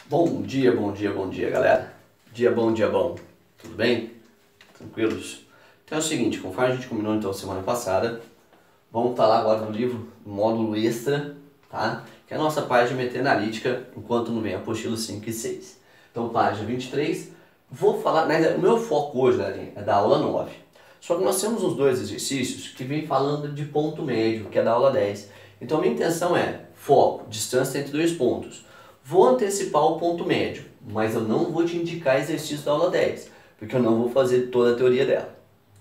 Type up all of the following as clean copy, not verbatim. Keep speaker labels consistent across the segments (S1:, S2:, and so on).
S1: Bom dia, bom dia, bom dia, galera. Dia bom, dia bom. Tudo bem? Tranquilos? Então é o seguinte, conforme a gente combinou então semana passada, vamos falar agora do livro Módulo Extra, tá? Que é a nossa página de meta-analítica, enquanto não vem apostila 5 e 6. Então, página 23, vou falar, o meu foco hoje, galerinha, é da aula 9. Só que nós temos uns dois exercícios que vem falando de ponto médio, que é da aula 10. Então, a minha intenção é foco, distância entre dois pontos. Vou antecipar o ponto médio, mas eu não vou te indicar exercício da aula 10, porque eu não vou fazer toda a teoria dela,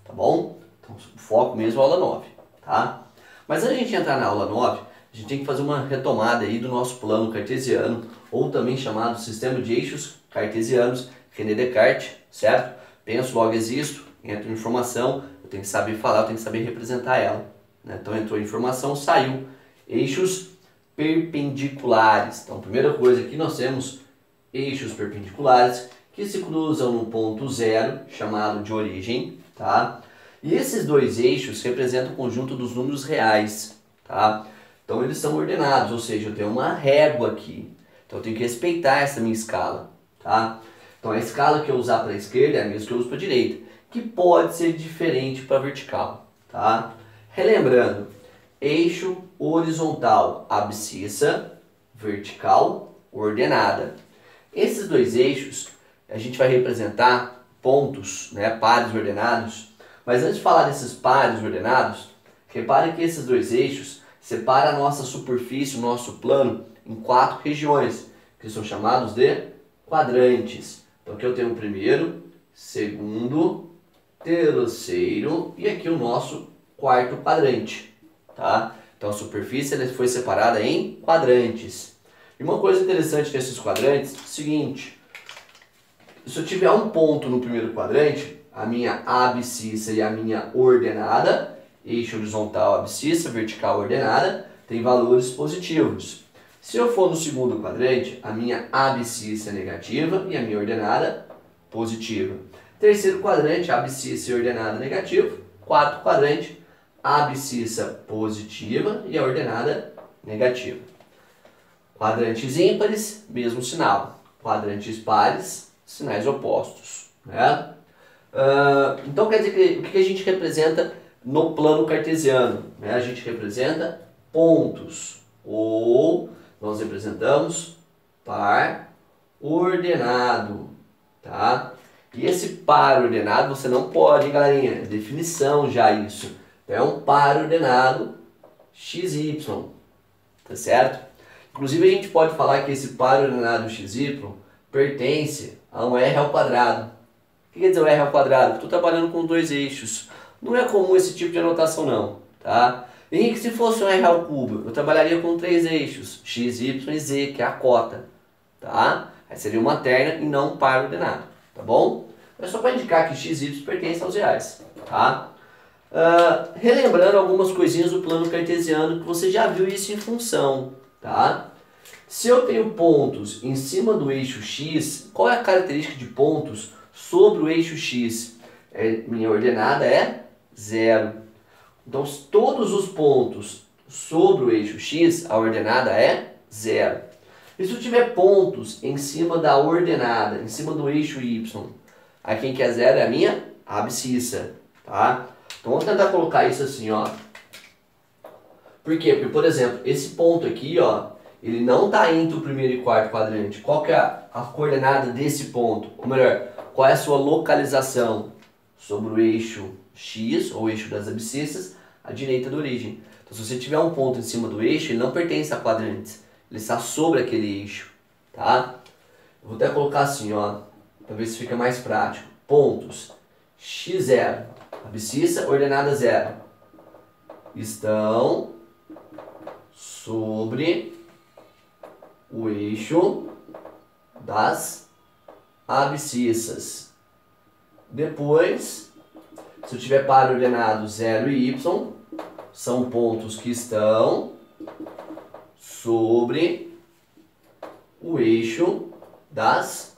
S1: tá bom? Então, o foco mesmo é a aula 9, tá? Mas antes de a gente entrar na aula 9, a gente tem que fazer uma retomada aí do nosso plano cartesiano, ou também chamado sistema de eixos cartesianos, René Descartes, certo? Penso, logo existo, entra informação, eu tenho que saber falar, eu tenho que saber representar ela, né? Então entrou informação, saiu eixos perpendiculares. Então, primeira coisa aqui nós temos eixos perpendiculares que se cruzam no ponto zero, chamado de origem, tá? E esses dois eixos representam o conjunto dos números reais, tá? Então eles são ordenados, ou seja, eu tenho uma régua aqui. Então eu tenho que respeitar essa minha escala, tá? Então a escala que eu usar para a esquerda é a mesma que eu uso para a direita, que pode ser diferente para a vertical, tá? Relembrando, eixo horizontal, abscissa, vertical, ordenada. Esses dois eixos a gente vai representar pontos, né, pares ordenados. Mas antes de falar desses pares ordenados, repare que esses dois eixos separam a nossa superfície, o nosso plano, em 4 regiões, que são chamados de quadrantes. Então aqui eu tenho o primeiro, segundo, terceiro e aqui o nosso quarto quadrante, tá? Então a superfície ela foi separada em quadrantes. E uma coisa interessante desses quadrantes é o seguinte: se eu tiver um ponto no primeiro quadrante, a minha abscissa e a minha ordenada, eixo horizontal abscissa, vertical ordenada, tem valores positivos. Se eu for no segundo quadrante, a minha abscissa é negativa e a minha ordenada positiva. Terceiro quadrante, abscissa e ordenada negativo. Quarto quadrante, abscissa positiva e a ordenada negativa. Quadrantes ímpares, mesmo sinal. Quadrantes pares, sinais opostos, né? Então quer dizer que o que a gente representa no plano cartesiano, né? A gente representa pontos, ou nós representamos par ordenado, tá? E esse par ordenado você não pode, hein, galerinha? É definição já isso. É um par ordenado XY, tá certo? Inclusive a gente pode falar que esse par ordenado XY pertence a um R ao quadrado. O que quer dizer o R ao quadrado? Estou trabalhando com dois eixos. Não é comum esse tipo de anotação não, tá? Henrique, se fosse um R ao cubo, eu trabalharia com 3 eixos, X, Y e Z, que é a cota, tá? Aí seria uma terna e não um par ordenado, tá bom? É só para indicar que X e Y pertencem aos reais, tá? Relembrando algumas coisinhas do plano cartesiano, que você já viu isso em função, tá? Se eu tenho pontos em cima do eixo X, qual é a característica de pontos sobre o eixo X? Minha ordenada é 0. Então, todos os pontos sobre o eixo X, a ordenada é 0. E se eu tiver pontos em cima da ordenada, em cima do eixo Y, aí quem quer 0 é a minha abscissa, tá? Então, vamos tentar colocar isso assim, ó. Por quê? Porque, por exemplo, esse ponto aqui, ó, ele não está entre o primeiro e quarto quadrante. Qual que é a coordenada desse ponto? Ou melhor, qual é a sua localização? Sobre o eixo X, ou eixo das abscissas, à direita da origem. Então, se você tiver um ponto em cima do eixo, ele não pertence a quadrantes. Ele está sobre aquele eixo, tá? Eu vou até colocar assim, ó, para ver se fica mais prático. Pontos x0, abscissa, ordenada 0, estão sobre o eixo das abscissas. Depois, se eu tiver par ordenado 0 e y, são pontos que estão sobre o eixo das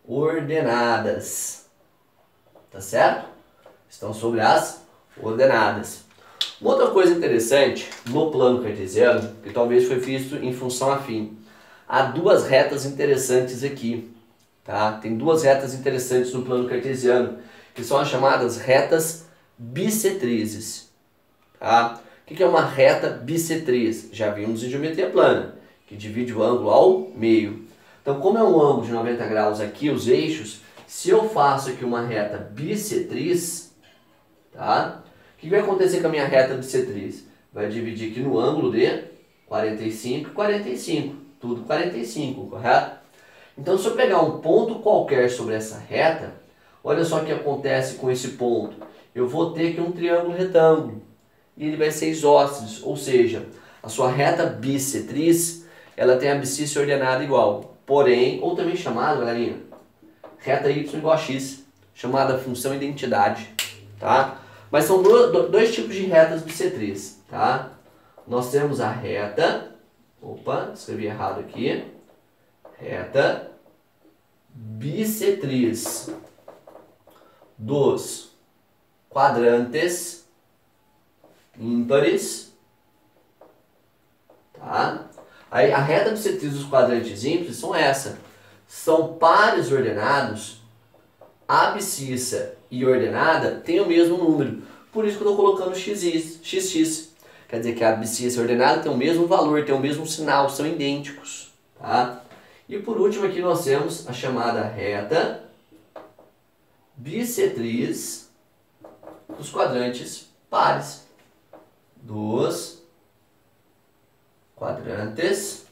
S1: ordenadas. Tá certo? Estão sobre as ordenadas. Uma outra coisa interessante no plano cartesiano, que talvez foi visto em função afim. há duas retas interessantes aqui, tá? Tem duas retas interessantes no plano cartesiano, que são as chamadas retas bissetrizes, tá? O que é uma reta bissetriz? Já vimos em geometria plana, que divide o ângulo ao meio. Então, como é um ângulo de 90 graus aqui, os eixos, se eu faço aqui uma reta bissetriz, tá? O que vai acontecer com a minha reta bissetriz? Vai dividir aqui no ângulo de 45 e 45, tudo 45, correto? Então, se eu pegar um ponto qualquer sobre essa reta, olha só o que acontece com esse ponto. Eu vou ter aqui um triângulo retângulo, e ele vai ser isósceles, ou seja, a sua reta bissetriz, ela tem a abscissa ordenada igual, porém, ou também chamada, galerinha, reta y igual a x, chamada função identidade, tá? Mas são dois tipos de retas bissetriz, tá? Nós temos a reta, opa, escrevi errado aqui, reta bissetriz dos quadrantes ímpares, tá? Aí a reta bissetriz dos quadrantes ímpares são essa. São pares ordenados, a abscissa e ordenada têm o mesmo número. Por isso que eu estou colocando xx. Quer dizer que a abscissa e a ordenada tem o mesmo valor, tem o mesmo sinal, são idênticos, tá? E por último aqui nós temos a chamada reta bissetriz dos quadrantes pares. Dos quadrantes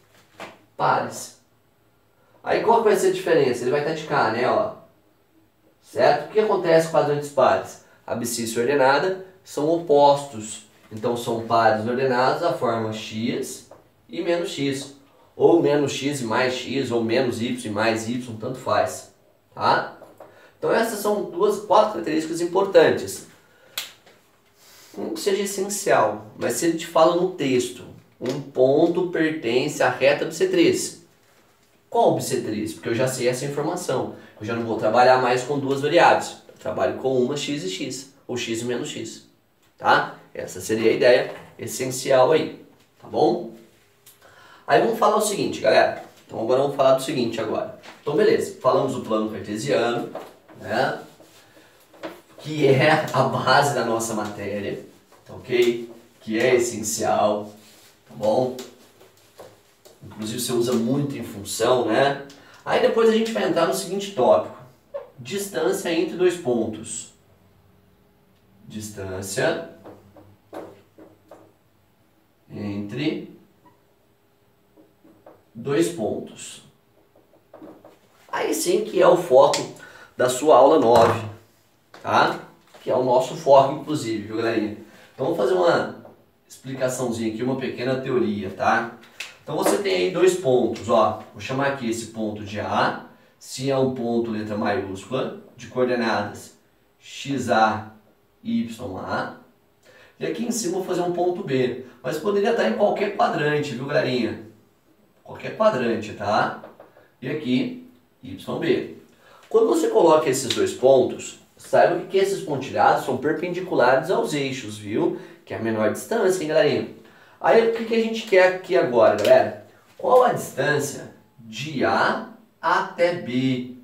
S1: pares. Aí qual que vai ser a diferença? Ele vai estar de cá, né? Ó. Certo? O que acontece com quadrantes pares? A abscissa e ordenada são opostos. Então são pares ordenados da forma x e menos x. Ou menos x e mais x, ou menos y e mais y, tanto faz. Tá? Então essas são quatro características importantes. Não que seja essencial, mas se ele te fala no texto, um ponto pertence à reta bissetriz. Qual bissetriz? Porque eu já sei essa informação. Eu já não vou trabalhar mais com duas variáveis. Eu trabalho com uma x e x, ou x e menos x. Tá? Essa seria a ideia essencial aí. Tá bom? Aí vamos falar o seguinte, galera. Então agora vamos falar do seguinte agora. Então beleza, falamos do plano cartesiano, né? Que é a base da nossa matéria, ok? Que é essencial, tá bom? Inclusive você usa muito em função, né? Aí depois a gente vai entrar no seguinte tópico. Distância entre dois pontos. Distância entre dois pontos. Aí sim que é o foco da sua aula 9. Tá? Que é o nosso foco, inclusive, viu, galerinha? Então, vamos fazer uma explicaçãozinha aqui, uma pequena teoria, tá? Então, você tem aí dois pontos, ó. Vou chamar aqui esse ponto de A, se é um ponto letra maiúscula, de coordenadas XA e YA. E aqui em cima vou fazer um ponto B, mas poderia estar em qualquer quadrante, viu, galerinha? Qualquer quadrante, tá? E aqui, YB. Quando você coloca esses dois pontos, saiba que esses pontilhados são perpendiculares aos eixos, viu? Que é a menor distância, hein, galerinha? Aí, o que a gente quer aqui agora, galera? Qual a distância de A até B?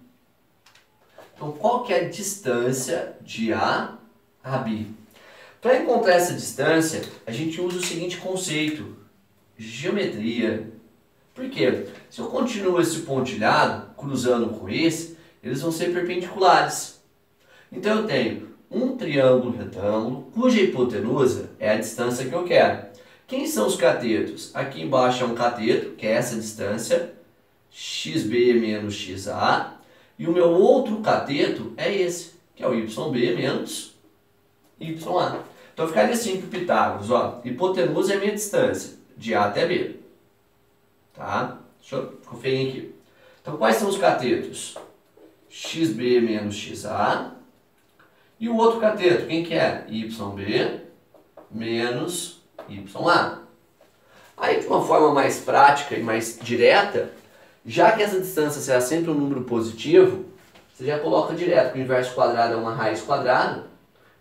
S1: Então, qual que é a distância de A a B? Para encontrar essa distância, a gente usa o seguinte conceito. Geometria. Por quê? Se eu continuo esse pontilhado, cruzando com esse, eles vão ser perpendiculares. Então eu tenho um triângulo retângulo, cuja hipotenusa é a distância que eu quero. Quem são os catetos? Aqui embaixo é um cateto, que é essa distância, xb menos xa. E o meu outro cateto é esse, que é o yb menos ya. Então ficaria assim para o Pitágoras, ó. Hipotenusa é a minha distância, de A até B. Tá? Ficou feio aqui. Então quais são os catetos? xb menos xa. E o outro cateto, quem que é? YB menos YA. Aí de uma forma mais prática e mais direta, já que essa distância será sempre um número positivo, você já coloca direto, porque o inverso quadrado é uma raiz quadrada,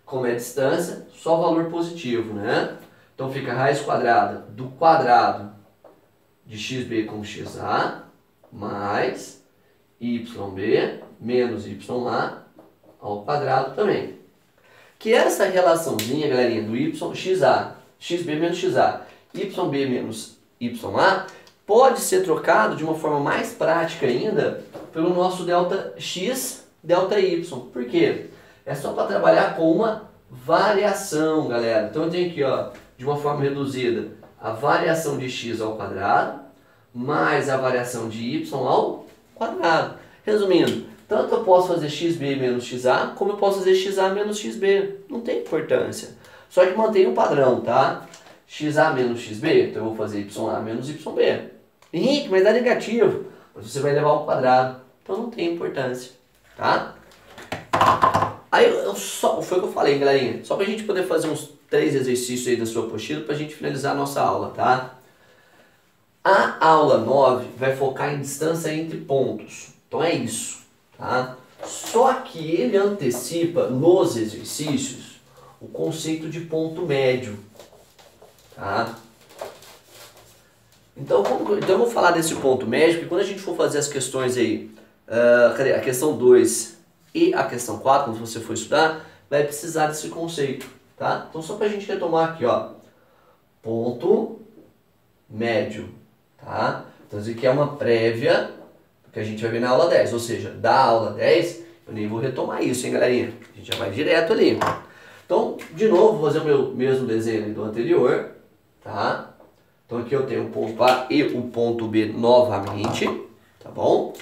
S1: como é a distância, só valor positivo, né? Então fica raiz quadrada do quadrado de xb com xa mais yb menos ya ao quadrado também. Que essa relaçãozinha, galerinha, do xb menos xa, yb menos ya, pode ser trocado de uma forma mais prática ainda pelo nosso delta x, delta y. Por quê? É só para trabalhar com uma variação, galera. Então eu tenho aqui, ó, de uma forma reduzida, a variação de x ao quadrado mais a variação de y ao quadrado. Resumindo, tanto eu posso fazer xb menos xa, como eu posso fazer xa menos xb. Não tem importância. Só que mantém o padrão, tá? xa menos xb, então eu vou fazer ya menos yb. Henrique, mas dá negativo. Mas você vai levar ao quadrado. Então não tem importância, tá? Aí foi o que eu falei, galerinha. Só pra gente poder fazer uns 3 exercícios aí da sua apostila pra gente finalizar a nossa aula, tá? A aula 9 vai focar em distância entre pontos. Então é isso, tá? Só que ele antecipa nos exercícios o conceito de ponto médio, tá? Então eu vou falar desse ponto médio, porque quando a gente for fazer as questões aí, a questão 2 e a questão 4, quando você for estudar, vai precisar desse conceito, tá? Então só pra gente retomar aqui, ó, ponto médio, tá? Então isso aqui é uma prévia que a gente vai ver na aula 10, ou seja, da aula 10, eu nem vou retomar isso, hein, galerinha? A gente já vai direto ali. Então, de novo, vou fazer o meu mesmo desenho do anterior, tá? Então aqui eu tenho o ponto A e o ponto B novamente, tá bom?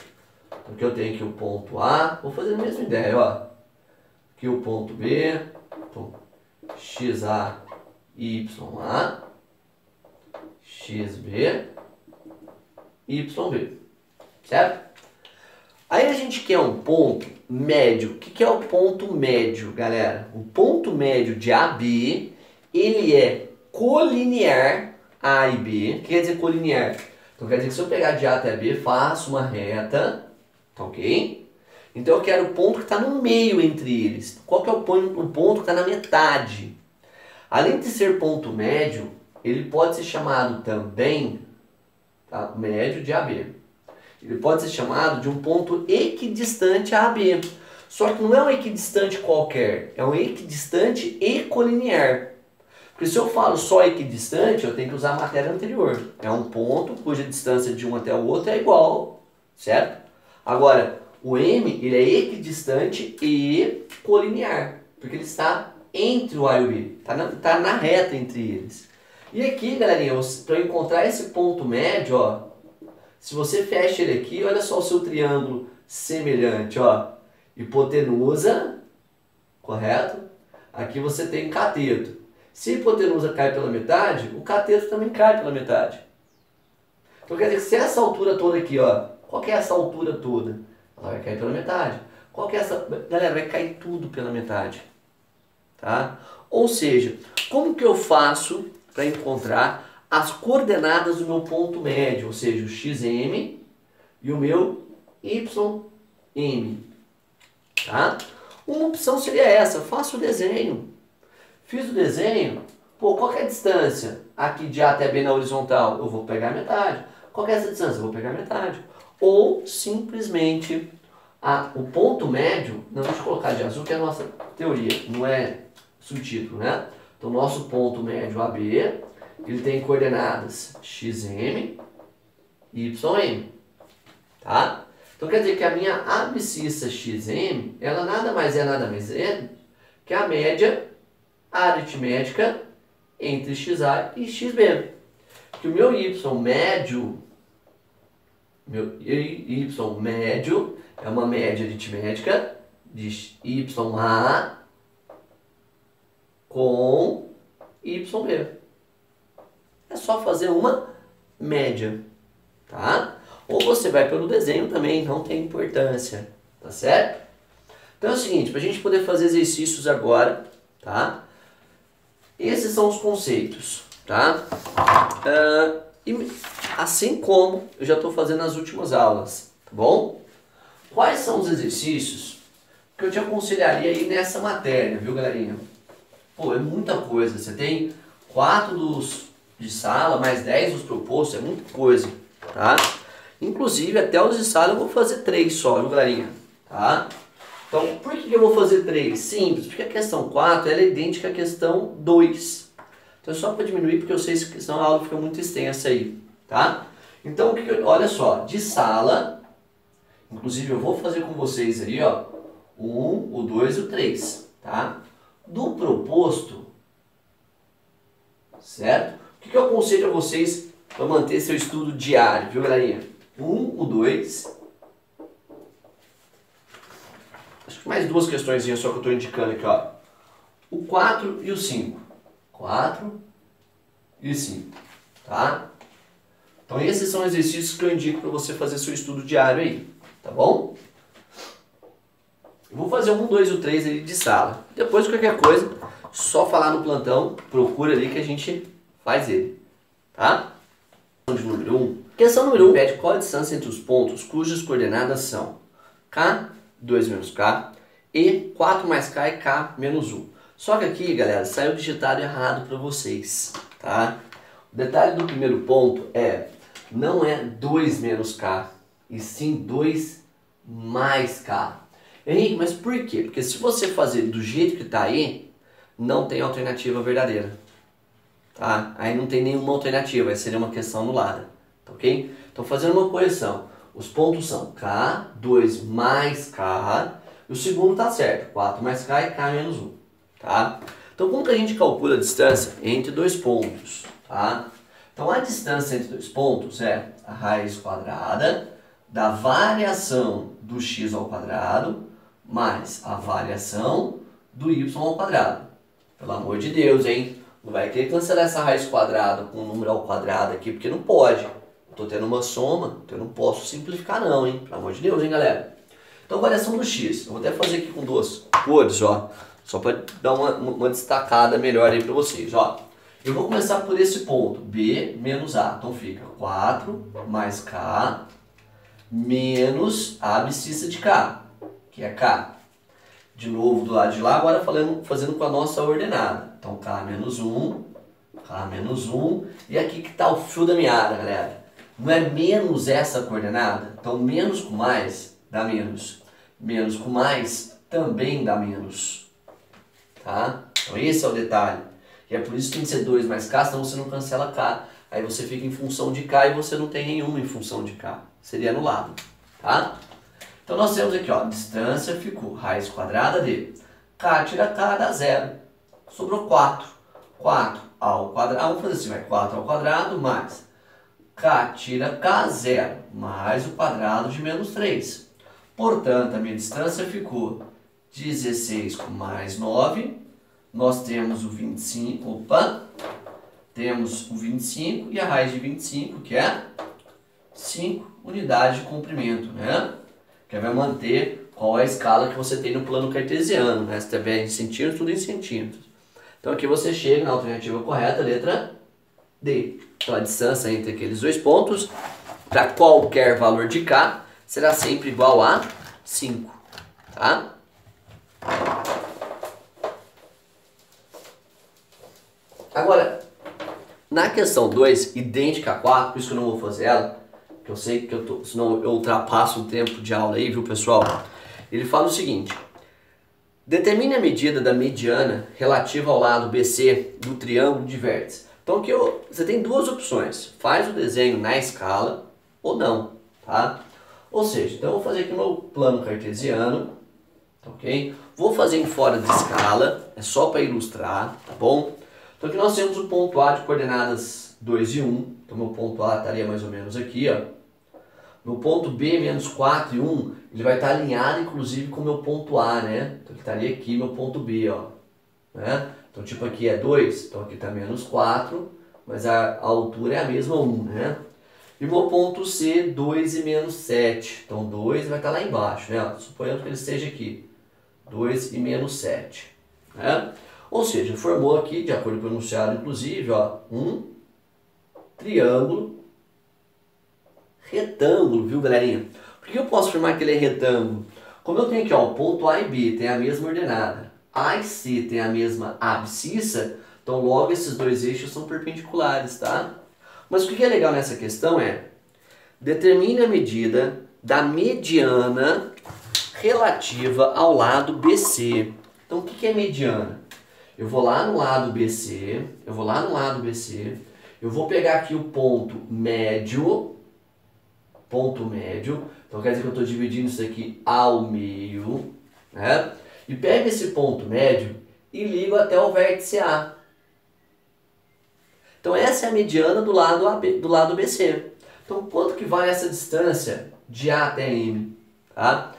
S1: Então aqui eu tenho aqui o ponto A, vou fazer a mesma ideia, ó. Aqui o ponto B, então xa, ya, xb, yb, certo? Aí a gente quer um ponto médio. O que é o ponto médio, galera? O ponto médio de AB, ele é colinear A e B. O que quer dizer colinear? Então quer dizer que se eu pegar de A até B, faço uma reta, tá ok? Então eu quero o ponto que está no meio entre eles. Qual que é o ponto que está na metade? Além de ser ponto médio, ele pode ser chamado também, tá, médio de AB. Ele pode ser chamado de um ponto equidistante a AB. Só que não é um equidistante qualquer, é um equidistante e colinear. Porque se eu falo só equidistante, eu tenho que usar a matéria anterior. É um ponto cuja distância de um até o outro é igual, certo? Agora, o M, ele é equidistante e colinear, porque ele está entre o A e o B, está na reta entre eles. E aqui, galerinha, para eu encontrar esse ponto médio, ó, se você fecha ele aqui, olha só o seu triângulo semelhante, ó, hipotenusa, correto? Aqui você tem cateto. Se a hipotenusa cai pela metade, o cateto também cai pela metade. Então quer dizer que se essa altura toda aqui, ó, qual que é essa altura toda? Ela vai cair pela metade. Qual que é essa? Galera, vai cair tudo pela metade. Tá? Ou seja, como que eu faço para encontrar as coordenadas do meu ponto médio, ou seja, o xm e o meu ym, tá? Uma opção seria essa, faço o desenho. Fiz o desenho, pô, qual que é a distância aqui de A até B na horizontal? Eu vou pegar a metade. Qual que é essa distância? Eu vou pegar a metade. Ou simplesmente o ponto médio, não, deixa eu colocar de azul que é a nossa teoria, não é subtítulo, né? Então nosso ponto médio AB, ele tem coordenadas xm e ym, tá? Então quer dizer que a minha abscissa xm, ela nada mais é que a média aritmética entre xa e xb. Que o meu y médio é uma média aritmética de ya com yb. É só fazer uma média, tá? Ou você vai pelo desenho também, não tem importância, tá certo? Então é o seguinte, para a gente poder fazer exercícios agora, tá? Esses são os conceitos, tá? E assim como eu já estou fazendo nas últimas aulas, tá bom? Quais são os exercícios que eu te aconselharia aí nessa matéria, viu, galerinha? Pô, é muita coisa. Você tem 4 dos de sala, mais 10 os propostos, é muita coisa, tá? Inclusive, até os de sala eu vou fazer 3 só, viu, galerinha? Tá? Então, por que eu vou fazer 3? Simples, porque a questão 4 ela é idêntica à questão 2. Então, é só para diminuir, porque eu sei que senão a aula fica muito extensa aí, tá? Então, olha só, de sala, inclusive eu vou fazer com vocês ali, ó, o 1, o 2 e o 3, tá? Do proposto, certo? O que eu aconselho a vocês para manter seu estudo diário, viu, galerinha? 1, o 2. Acho que mais 2 questõezinhas só que eu estou indicando aqui, ó. O 4 e o 5. 4 e 5, tá? Então esses são exercícios que eu indico para você fazer seu estudo diário aí, tá bom? Eu vou fazer o 1, 2 e o 3 ali de sala. Depois, qualquer coisa, só falar no plantão, procura ali que a gente faz ele, tá? De número 1. Questão número 1 pede qual a distância entre os pontos cujas coordenadas são K, 2 menos K, e 4 mais K e K menos 1. Só que aqui, galera, saiu digitado errado para vocês, tá? O detalhe do primeiro ponto não é 2 menos K, e sim 2 mais K. Henrique, mas por quê? Porque se você fazer do jeito que está aí, não tem alternativa verdadeira. Tá? Aí não tem nenhuma alternativa, aí seria uma questão anulada. Tá, ok? Então, fazendo uma correção, os pontos são K, 2 mais K, e o segundo está certo, 4 mais K e K menos 1. Tá? Então, como que a gente calcula a distância entre dois pontos? Tá? Então, a distância entre dois pontos é a raiz quadrada da variação do x ao quadrado mais a variação do y ao quadrado. Pelo amor de Deus, hein? Não vai querer cancelar essa raiz quadrada com um número ao quadrado aqui, porque não pode. Estou tendo uma soma, então eu não posso simplificar não, hein? Pelo amor de Deus, hein, galera? Então, variação do x. Eu vou até fazer aqui com 2 cores, ó. Só para dar uma destacada melhor aí para vocês, ó. Eu vou começar por esse ponto, b menos a. Então fica 4 mais k menos a abscissa de k, que é k. De novo do lado de lá, agora fazendo com a nossa ordenada. Então k menos 1, k menos 1. E aqui que está o fio da meada, galera. Não é menos essa coordenada? Então menos com mais dá menos. Menos com mais também dá menos. Tá? Então esse é o detalhe. E é por isso que tem que ser 2 mais k, senão você não cancela k. Aí você fica em função de k e você não tem nenhuma em função de k. Seria anulado. Tá? Então nós temos aqui, ó, a distância ficou raiz quadrada de k tira k dá 0. Sobrou 4. 4 ao quadrado, vamos fazer assim, vai 4 ao quadrado mais k tira k, 0, mais o quadrado de menos 3. Portanto, a minha distância ficou 16 com mais 9. Nós temos o 25, temos o 25 e a raiz de 25, que é 5 unidades de comprimento, né? Que vai manter qual é a escala que você tem no plano cartesiano, né? Se tiver em centímetros, tudo em centímetros. Então aqui você chega na alternativa correta, letra D. Então a distância entre aqueles dois pontos, para qualquer valor de K, será sempre igual a 5, tá? Agora, na questão 2, idêntica a 4, por isso que eu não vou fazer ela, que eu sei que senão eu ultrapasso o tempo de aula aí, viu, pessoal? Ele fala o seguinte: determine a medida da mediana relativa ao lado BC do triângulo de vértices. Então aqui você tem duas opções: faz o desenho na escala ou não, tá? Ou seja, então eu vou fazer aqui o meu plano cartesiano, ok? Vou fazer em fora de escala, é só para ilustrar, tá bom? Então aqui nós temos o ponto A de coordenadas 2 e 1, então meu ponto A estaria mais ou menos aqui, ó. Meu ponto B, menos 4 e 1, ele vai estar alinhado inclusive com o meu ponto A, né? Então ele estaria aqui, meu ponto B, ó. Né? Então tipo aqui é 2, então aqui está menos 4, mas a altura é a mesma 1, né? E o meu ponto C, 2 e menos 7, então 2 vai estar lá embaixo, né? Suponhamos que ele esteja aqui, 2 e menos 7, né? Ou seja, formou aqui, de acordo com o enunciado inclusive, ó, um triângulo retângulo, viu, galerinha? Por que eu posso afirmar que ele é retângulo? Como eu tenho aqui, ó, o ponto A e B tem a mesma ordenada, A e C tem a mesma abscissa, Então logo esses dois eixos são perpendiculares, tá? Mas o que é legal nessa questão é, determine a medida da mediana relativa ao lado BC. Então o que é mediana? Eu vou lá no lado BC, eu vou pegar aqui o ponto médio, então quer dizer que eu estou dividindo isso aqui ao meio, né? E pego esse ponto médio e ligo até o vértice A. Então essa é a mediana do lado BC. Então quanto que vale essa distância de A até M? Tá?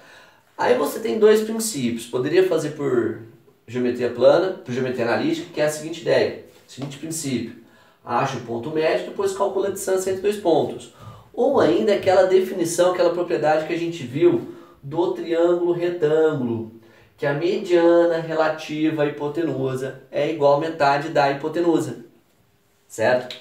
S1: Aí você tem dois princípios. Poderia fazer por geometria plana, por geometria analítica, que é a seguinte ideia, seguinte princípio. Acha o ponto médio, depois calcula a distância entre dois pontos. Ou ainda aquela definição, aquela propriedade que a gente viu do triângulo retângulo, que a mediana relativa à hipotenusa é igual a metade da hipotenusa. Certo?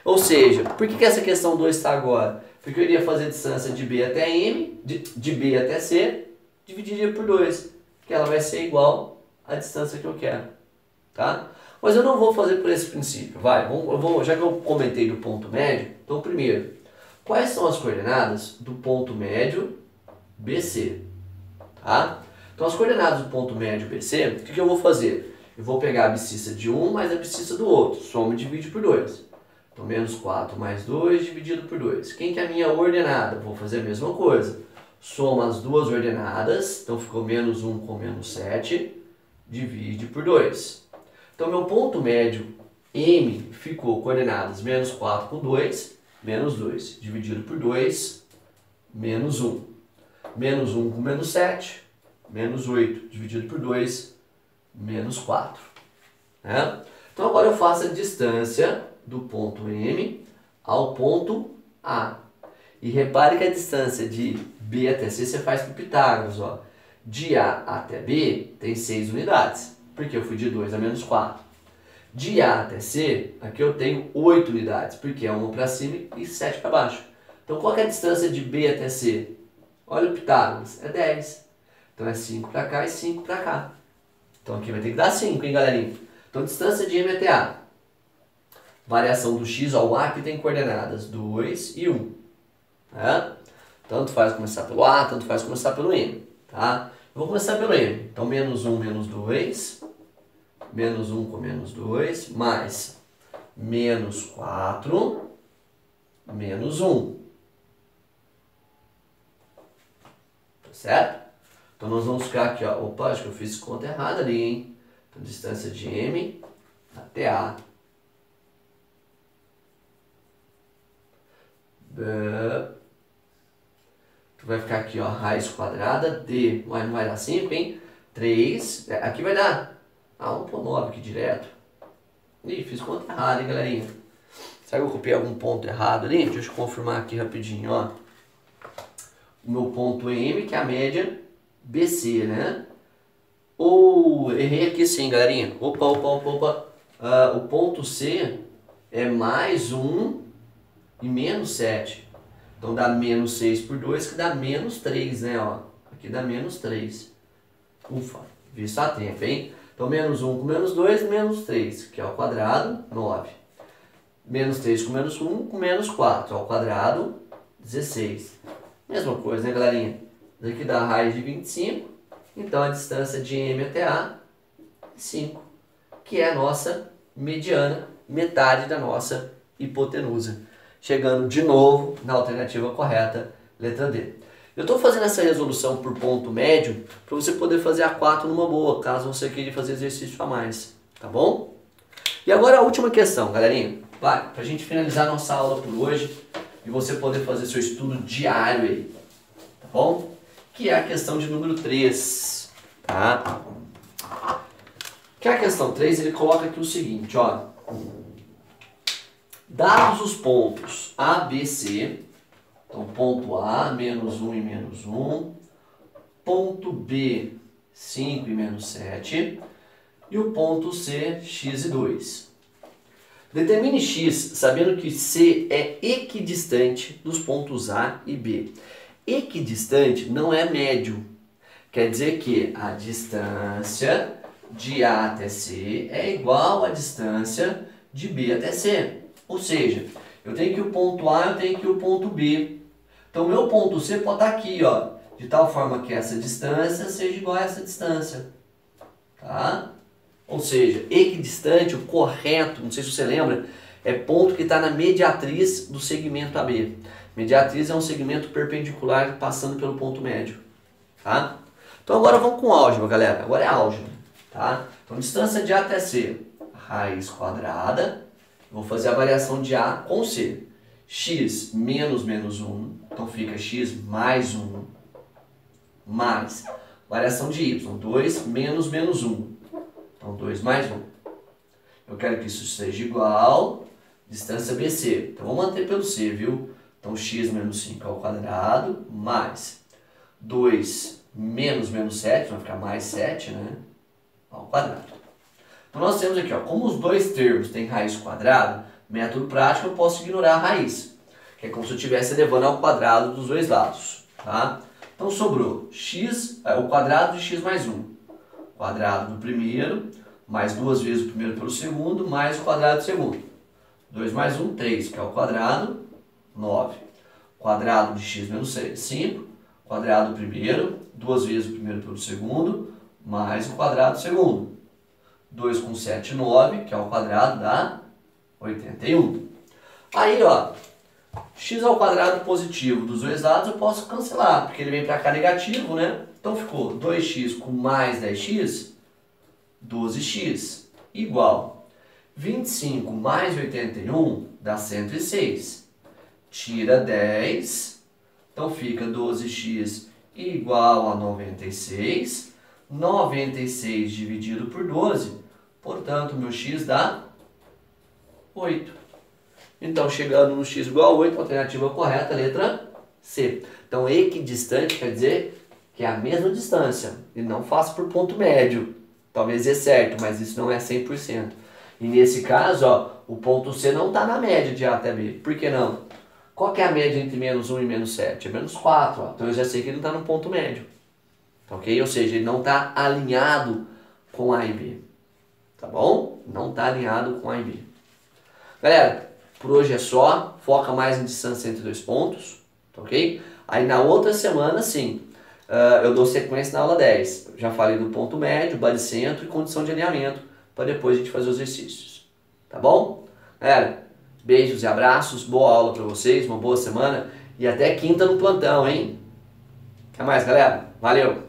S1: Ou seja, por que essa questão 2 está agora? Porque eu iria fazer a distância de B até M, de B até C, dividiria por 2, que ela vai ser igual à distância que eu quero. Tá? Mas eu não vou fazer por esse princípio. Já que eu comentei do ponto médio, então primeiro, quais são as coordenadas do ponto médio BC? Tá? Então as coordenadas do ponto médio BC, o que eu vou fazer? Eu vou pegar a abscissa de um mais a abscissa do outro, soma e divide por 2. Então menos 4 mais 2 dividido por 2. Quem que é a minha ordenada? Vou fazer a mesma coisa. Soma as duas ordenadas, então ficou menos 1 com menos 7, divide por 2. Então meu ponto médio M ficou coordenadas menos 4 com 2, menos 2, dividido por 2, menos 1. Menos 1 com menos 7, menos 8, dividido por 2, menos 4. Né? Então agora eu faço a distância do ponto M ao ponto A. E repare que a distância de B até C você faz por Pitágoras. Ó. De A até B tem 6 unidades, porque eu fui de 2 a menos 4. De A até C, aqui eu tenho 8 unidades, porque é 1 para cima e 7 para baixo. Então qual que é a distância de B até C? Olha o Pitágoras, é 10. Então é 5 para cá e 5 para cá. Então aqui vai ter que dar 5, hein, galerinha? Então distância de M até A. Variação do x ao A, que tem coordenadas 2 e 1. Tá? Tanto faz começar pelo A, tanto faz começar pelo M. Tá? Eu vou começar pelo M. Então menos 1, menos 2. Menos 1 com menos 2. Mais menos 4. Menos 1. Tá certo? Então nós vamos ficar aqui, ó. Opa, acho que eu fiz conta errada ali, hein? Então distância de M até A. Tu vai ficar aqui, ó, raiz quadrada de, mas não vai dar 5, hein? 3, aqui vai dar 1,9 aqui direto. Ih, fiz conta errada, hein, galerinha? Será que eu copiei algum ponto errado ali? Deixa eu confirmar aqui rapidinho, ó. O meu ponto M, que é a média BC, né? Ou, errei aqui sim, galerinha. Opa. O ponto C é mais 1 e menos 7. Então dá menos 6 por 2, que dá menos 3, né? Ó, aqui dá menos 3. Ufa, visto a tempo, hein? Então menos 1 com menos 2, menos 3, que é ao quadrado, 9. Menos 3 com menos 1, com menos 4, ao quadrado, 16. Mesma coisa, né, galerinha? Isso aqui dá a raiz de 25. Então a distância de M até A é 5, que é a nossa mediana, metade da nossa hipotenusa. Chegando de novo na alternativa correta, letra D. Eu estou fazendo essa resolução por ponto médio para você poder fazer a 4 numa boa, caso você queira fazer exercício a mais, tá bom? E agora a última questão, galerinha. Vai, para a gente finalizar nossa aula por hoje e você poder fazer seu estudo diário aí, tá bom? Que é a questão de número 3, tá? Que é a questão 3, ele coloca aqui o seguinte, ó. Dados os pontos A, B, C, então ponto A, menos 1 e menos 1, ponto B, 5 e menos 7, e o ponto C, x e 2. Determine x sabendo que C é equidistante dos pontos A e B. Equidistante não é médio, quer dizer que a distância de A até C é igual à distância de B até C. Ou seja, eu tenho que o ponto A, eu tenho que o ponto B. Então, meu ponto C pode estar aqui, ó, de tal forma que essa distância seja igual a essa distância. Tá? Ou seja, equidistante, o correto, não sei se você lembra, é ponto que está na mediatriz do segmento AB. Mediatriz é um segmento perpendicular passando pelo ponto médio. Tá? Então agora vamos com álgebra, galera. Agora é álgebra. Tá? Então distância de A até C, raiz quadrada. Vou fazer a variação de A com C. X menos menos 1, então fica x mais 1, mais variação de y, 2 menos menos 1, então 2 mais 1. Eu quero que isso seja igual distância BC, então vou manter pelo C, viu? Então x menos 5 ao quadrado, mais 2 menos menos 7, vai ficar mais 7, né? Ao quadrado. Então nós temos aqui, ó, como os dois termos têm raiz quadrada, método prático eu posso ignorar a raiz, que é como se eu estivesse elevando ao quadrado dos dois lados. Tá? Então sobrou x, o quadrado de x mais 1. Quadrado do primeiro, mais duas vezes o primeiro pelo segundo, mais o quadrado do segundo. 2 mais 1, 3, que é o quadrado, 9. Quadrado de x menos 6, 5. Quadrado do primeiro, duas vezes o primeiro pelo segundo, mais o quadrado do segundo. 2 com 7, 9, que é o quadrado dá 81. Aí, ó, x ao quadrado positivo dos dois lados eu posso cancelar, porque ele vem para cá negativo, né? Então ficou 2x com mais 10x, 12x, igual 25 mais 81 dá 106. Tira 10, então fica 12x igual a 96. 96 dividido por 12, portanto, meu x dá 8. Então, chegando no x igual a 8, a alternativa correta, letra C. Então, equidistante quer dizer que é a mesma distância, e não faço por ponto médio. Talvez dê certo, mas isso não é 100%. E nesse caso, ó, o ponto C não está na média de A até B. Por que não? Qual que é a média entre menos 1 e menos 7? É menos 4. Ó. Então, eu já sei que ele está no ponto médio. Ok? Ou seja, ele não está alinhado com A e B. Tá bom? Não está alinhado com A e B. Galera, por hoje é só. Foca mais em distância entre dois pontos. Tá ok? Aí na outra semana, sim, eu dou sequência na aula 10. Já falei do ponto médio, baricentro e condição de alinhamento. Para depois a gente fazer os exercícios. Tá bom? Galera, beijos e abraços. Boa aula para vocês. Uma boa semana. E até quinta no plantão, hein? Até mais, galera. Valeu!